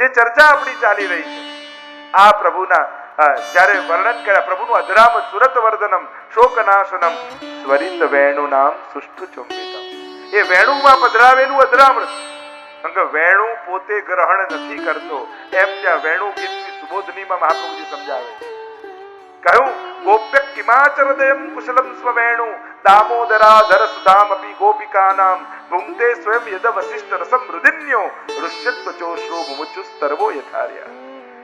જે ચર્ચા આપણી ચાલી રહી છે આ પ્રભુના જ્યારે વર્ણન કર્યા પ્રભુનું અધરામ સુરત વર્ધનમ શોકનાશનમ સ્વરિત વેણુ નામ સુષ્ઠુ ચુંબિતમ. એ વેણુમાં પધરાવેલું અધરામૃત. કારણ કે વેણુ પોતે ગ્રહણ નથી કરતો એમ ત્યાં વેણુ ગીતની સુબોધનીમાં મહાપ્રભુજી સમજાવે છે. કહ્યું ગોપ્ય કિમાચરદયમ કુશલમ સ્વવેણુ દામોદરાધર સુધામપી ગોપિકાનામ ભુંક્તે સ્વયં યદ વસિષ્ઠ રસમ રુદિન્યો ઋષ્યત્વચોશ્રો મુમુચુસ્તરવો યથાર્યા.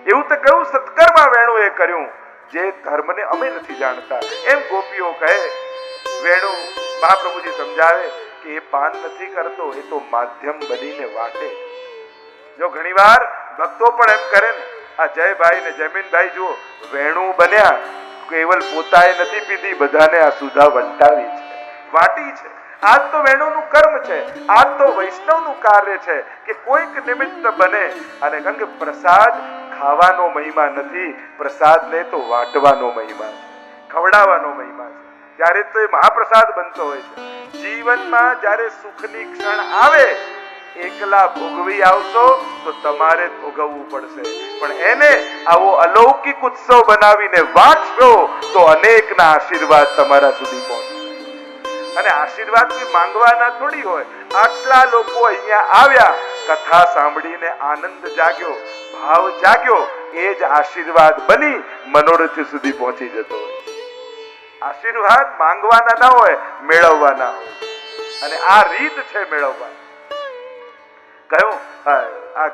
એવું તો કહ્યું સત્કર્મા વેણુએ કર્યું જે ધર્મને અમે નથી જાણતા એમ ગોપીઓ કહે. વેણુ મહાપ્રભુજી સમજાવે કે એ પાન નથી કરતો, એ તો માધ્યમ બનીને વાટે. જો ઘણીવાર ભક્તો પણ એમ કરે ને, આ જયભાઈ ને જયમીનભાઈ જુઓ વેણુ બન્યા, કેવલ પોતાએ નથી પીધી, બધાને આ સુધા વંટાવી છે, વાટી છે. આજ તો વેણુનું કર્મ છે, આજ તો વૈષ્ણવનું કાર્ય છે કે કોઈક નિમિત્ત બને. અને કારણ કે પ્રસાદ ખાવાનો મહિમા નથી, પ્રસાદને તો વાટવાનો મહિમા છે, ખવડાવવાનો મહિમા છે. ત્યારે તો એ મહાપ્રસાદ બનતો હોય છે. જીવનમાં જ્યારે સુખની ક્ષણ આવે એકલા ભોગવી આવશો તો તમારે ભોગવવું પડશે, પણ એને આવો અલૌકિક ઉત્સવ બનાવીને વાંચશો તો અનેકના આશીર્વાદ તમારા સુધી પહોંચશે. અને આશીર્વાદ કોઈ માંગવાના થોડી હોય. આટલા લોકો અહીંયા આવ્યા, કથા સાંભળીને આનંદ જાગ્યો, ભાવ જાગ્યો, એ જ આશીર્વાદ બની મનોરથ સુધી પહોંચી જતો હોય. આશીર્વાદ માંગવાના ના હોય, મેળવવાના હોય. અને આ રીત છે મેળવવાની. કહ્યું આ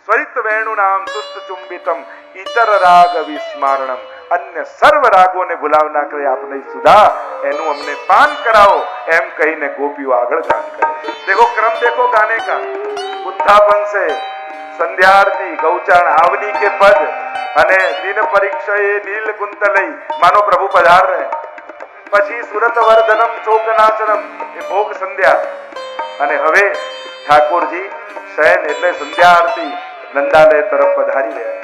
સ્વરિત વેણુ નામ સુષ્ટ ચુંબિતમ ઇતર રાગ વિસ્મારણમ. અન્ય સર્વ રાગોને ભૂલાવના કરે આપણે સુધા એનું અમને પાન કરાવો એમ કહીને ગોપીઓ આગળ ગાન કરે. देखो क्रम देखो गाने का. उत्थापन से संध्या आरती, गौचारण, आवनी के पद અને દિન પરીક્ષાએ નીલ કુંતલઈ માનો પ્રભુ પધાર રહે. પછી સુરત વર્ધનમ ચોકનાચનમ એ ભોગ સંધ્યા. અને હવે ઠાકોરજી શયન એટલે સંધ્યા આરતી નંદાલય તરફ પધારી રહ્યા.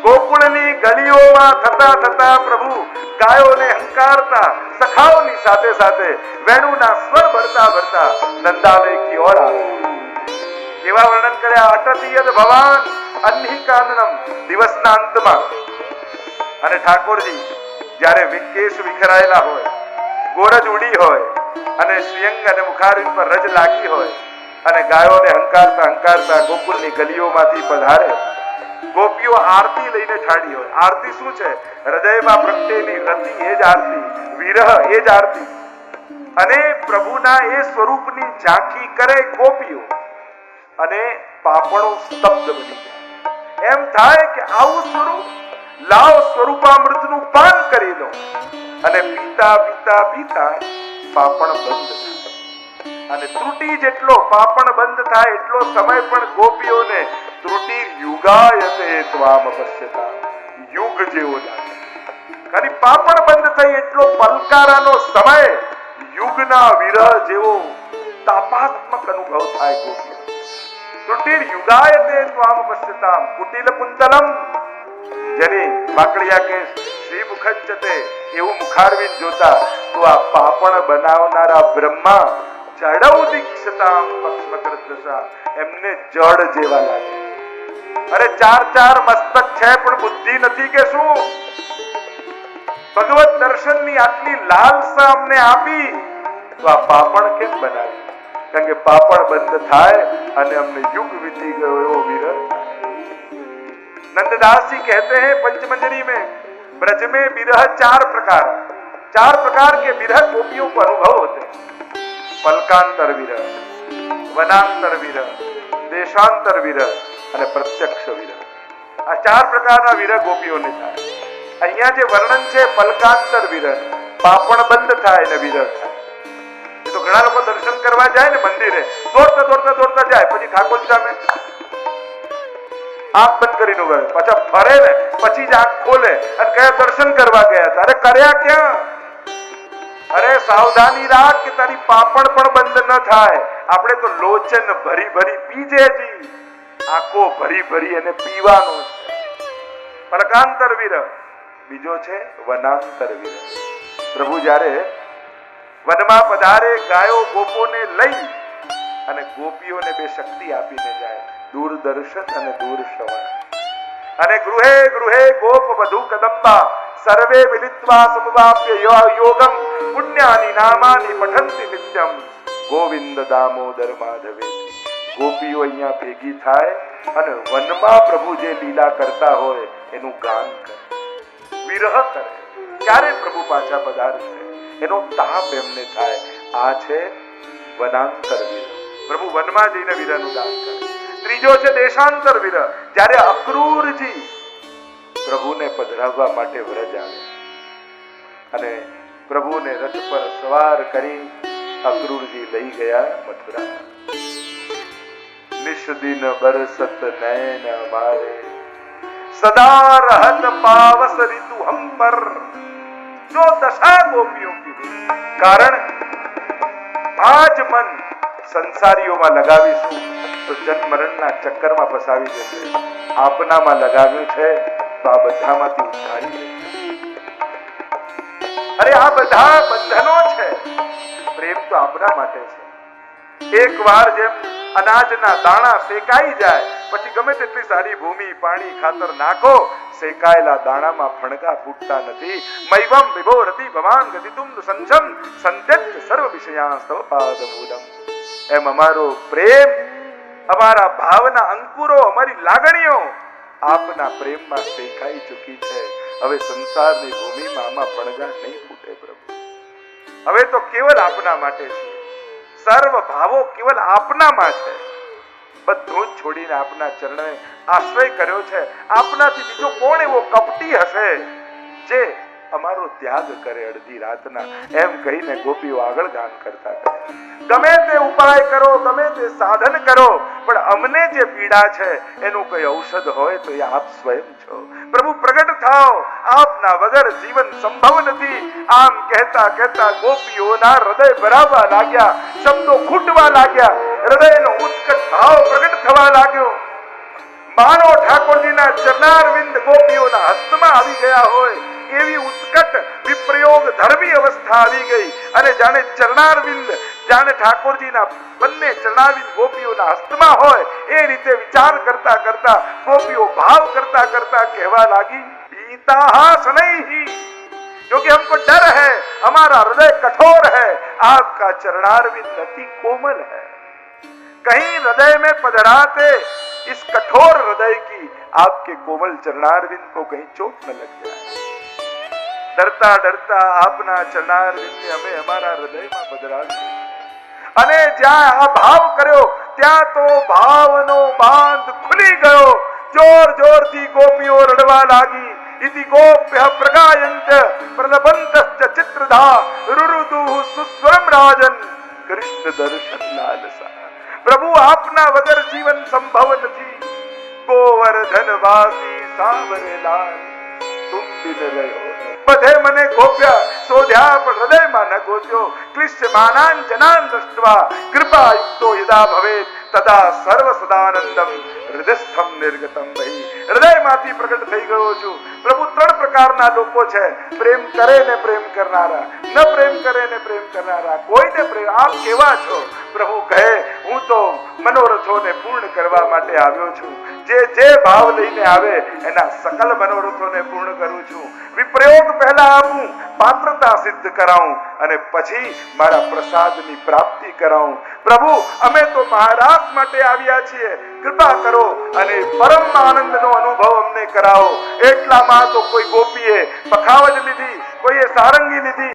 ગોકુળની ગલીઓમાં થતા થતા પ્રભુ ગાયોને હંકારતા સખાઓની સાથે સાથે વેણુના સ્વર ભરતા ભરતા નંદાલય કી ઓર આવે. કેવા વર્ણન કર્યા. અટતિયદ ભવાન અન્હિકાનનમ દિવસના અંતમાં. અને ઠાકોરજી જ્યારે કેશ વિખરાયેલા હોય, ગોરજ ઉડી હોય અને શ્રીઅંગ અને મુખારવિંદ પર રજ લાગી હોય અને ગાયોને હંકારતા હંકારતા ગોકુળની ગલીઓમાંથી પધારે. ગોપીઓ આરતી લઈને ઠાડી હોય. આરતી શું છે? હૃદયમાં પ્રગટેલી રતિ એ જ આરતી, વિરહ એ જ આરતી. અને પ્રભુના એ સ્વરૂપની ઝાંખી કરે ગોપીઓ અને પાપણો સ્તબ્ધ બની જાય. એમ થાય કે આવું સ્વરૂપ લાવ, સ્વરૂપામૃતનું પાન કરી લો. અને પીતા પીતા પીતા પાપણ બંધ થાય. અને ત્રુટી જેટલો પાપણ બંધ થાય એટલો સમય પણ ગોપીઓને ત્રુટિ યુગાયતે ત્વામ પશ્યતા, યુગ જેવો લાગે. ખાલી પાપણ બંધ થઈ એટલો પલકારાનો સમય યુગના વિરહ જેવો તાપાત્મક અનુભવ થાય ગોપીઓ. ત્રુટિ યુગાયતે ત્વામ પશ્યતા કુટિલ કુંતલમ. જેની બાકડિયા કે શ્રી મુખચ્ચતે એવું મુખારવિંદ જોતા તો આ પાપણ બનાવનારા બ્રહ્મા જડૌ દીક્ષતામ પક્ષમકરદશા એમને જડ જેવા લાગે. અરે ચાર ચાર મસ્તક છે પણ બુદ્ધિ નથી કે શું? ભગવત દર્શનની આટલી લાલસા અમને આપી તો આ પાપણ કેમ બનાવી? કારણ કે પાપણ બંધ થાય અને અમને યુગ વીતી ગયો એવો વિરહ. नंददास जी कहते हैं पंचमंजरी में ब्रज में विरह चार प्रकार के विरह गोपियों को अनुभव होते हैं. पलकांतर विरह, वनांतर विरह, देशांतर विरह અને પ્રત્યક્ષ વિરહ. આ ચાર પ્રકારના વિરહ ગોપીઓને થાય. અહીંયા જે વર્ણન છે પલકાંતર વિરહ, પાપણ બંધ થાય ને વિરહ થાય. એ તો ઘણા લોકો દર્શન કરવા જાય ને મંદિરે, દોડતા દોડતા દોડતા જાય, પછી ઠાકોર સામે આંખ બંધ કરીને ગયો, પાછા ફરે ને પછી જ આંખ ખોલે અને કયા દર્શન કરવા ગયા હતા. અરે કર્યા ક્યાં? અરે સાવધાની રાખ કે તારી પાપણ પણ બંધ ન થાય. આપણે તો લોચન ભરી ભરી પીજે જી, આંખો ભરી ભરી અને પીવાનો છે. પલકાંતર વિરહ. બીજો છે વનાંતર વિરહ. પ્રભુ જ્યારે વનમાં પધારે, ગાયો ગોપોને લઈ અને ગોપીઓને બે શક્તિ આપીને જાય. દૂરદર્શન અને દૂર શ્રવણ. અને ગૃહે ગૃહે ગોપ વધુ કદંબા સર્વે મિલિત્વા સમવાપ્ય યોગમ પુણ્યાની નામાની પઠંતિ નિત્યમ ગોવિંદ દામોદર માધવે. ગોપીઓ અહીંયા ભેગી થાય અને વનમાં પ્રભુ જે લીલા કરતા હોય એનું ગાન કરે, વિરહ કરે. ક્યારે પ્રભુ પાછા પધારશે એનો તાપ એમને થાય. આ છે વનાંતર વિરહ. પ્રભુ વનમાં જઈને વિરહનું ગાન કરે. ત્રીજો છે દેશાંતર વિરહ. જ્યારે અક્રૂરજી પ્રભુને પધરાવવા માટે વ્રજ આવે અને પ્રભુને રથ પર સવાર કરી અક્રૂરજી લઈ ગયા મથુરા. નિશ દિન બરસત નૈન મારે સદા રહત પાવસ ऋतु हम पर जो दशा गोपियों की. કારણ આજ મન સંસારીઓમાં લગાવીશું તો જન્મ મરણના ચક્કરમાં ફસાવી જશે. આપનામાં લગાવ્યું છે તો આ બધામાંથી ઉદ્ધારી લેશે. અરે આ બધા બંધનો છે, પ્રેમ તો આપના માટે છે. એક વાર જેમ અનાજના દાણા શેકાઈ જાય પછી ગમે તેટલી સારી ભૂમિ પાણી ખાતર નાખો, શેકાયેલા દાણામાં ફણગા ફૂટતા નથી. મૈવમ વિભોરતિ ભવાન ગતિતુમ સંસમ સંત્યજ્ય સર્વ વિષયાસ્તવ પાદમૂલમ. એમ અમારો પ્રેમ, અમારા ભાવના અંકુરો, અમારી લાગણીઓ આપના પ્રેમમાં શેકાઈ ચૂકી છે. હવે સંસારની ભૂમિમાં આમાં ફણગા નહીં ફૂટે પ્રભુ. હવે તો કેવલ આપના માટે છે. સર્વ ભાવો કેવલ આપનામાં છે. બધું જ છોડીને આપના ચરણે આશ્રય કર્યો છે. આપનાથી બીજો કોણ એવો કપટી હશે જે અમારો ત્યાગ કરે અડધી રાતના? એમ કહીને ગોપીઓ આગળ ગાન કરતા હતા. ગમે તે ઉપાય કરો, ગમે તે સાધન કરો, પણ અમને જે પીડા છે એનું કોઈ ઔષધ હોય તો એ આપ સ્વયં છો. પ્રભુ પ્રગટ થાઓ, આપના વગર જીવન સંભવ નથી. આમ કહેતા કહેતા ગોપીઓના હૃદય ભરાવા લાગ્યા, શબ્દો ખૂટવા લાગ્યા, હૃદયનો ઉત્કટ ભાવ પ્રગટ થવા લાગ્યો. માનો ઠાકોરજીના ચરણારવિંદ ગોપીઓના હસ્તમાં આવી ગયા હોય એવી ઉત્કટ વિપ્રયોગ ધર્મી અવસ્થા આવી ગઈ. અને જાણે ચરણારવિંદ, જાણે ઠાકોરજીના બંને ચરણારવિંદ ગોપીઓના હસ્તમાં હોય એ રીતે વિચાર કરતા કરતા ગોપીઓ ભાવ કરતા કરતા કહેવા લાગી, પીતા શનૈહિ, क्योंकि हमको डर है, हमारा हृदय कठोर है, आपका चरणारविंद अति कोमल है. कहीं हृदय में पधराते इस कठोर हृदय की आपके कोमल चरणारविंद को कहीं चोट न लग जाए. डरता डरता આપના ચરણારવિંદને અમે અમારા હૃદયમાં પધરાવ્યું અને જ્યાં આ ભાવ કર્યો ત્યાં તો ભાવનો બાંધ ખુલી ગયો. જોર જોરથી ગોપીઓ રડવા લાગી. इति गोप्यः प्रगायन्त प्रलबन्तश्च चित्रधा रुरुदुः सुस्वरं राजन् कृष्ण दर्शन लालसा. प्रभु आपना वगर जीवन संभव નથી. गोवर्धन वासी सावरे लाल तुम बिन रहो. બધે મને ગોપ્યા શોધ્યા પણ હૃદયમાં ન ગોત્યો. ક્લિશ્યમાનાન જનાન દૃષ્ટવા કૃપાયુક્તો યદા ભવેત તદા સર્વ સદાનંદમ હૃદયસ્થમ નિર્ગતમ વહી. હૃદયમાંથી પ્રગટ થઈ ગયો છું. પ્રભુ ત્રણ પ્રકારના લોકો છે, પ્રેમ કરે ને પ્રેમ કરનારા, ન પ્રેમ કરે ને પ્રેમ કરનારા. કોઈને પ્રેમ આપ કેવા છો? પ્રભુ કહે, હું તો મનોરથોને પૂર્ણ કરવા માટે આવ્યો છું. જે ભાવ લઈને આવે એના સકલ મનોરથોને પૂર્ણ કરું છું. વિપ્રયોગ પહેલા આપું, પાત્રતા સિદ્ધ કરાવું અને પછી મારા પ્રસાદની પ્રાપ્તિ કરાવું. પ્રભુ અમે તો મહારાજ માટે આવ્યા છીએ, કૃપા કરો અને પરમ આનંદનો અનુભવ અમને કરાવો. એટલામાં તો કોઈ ગોપીએ પખાવજ લીધી, કોઈએ સારંગી લીધી.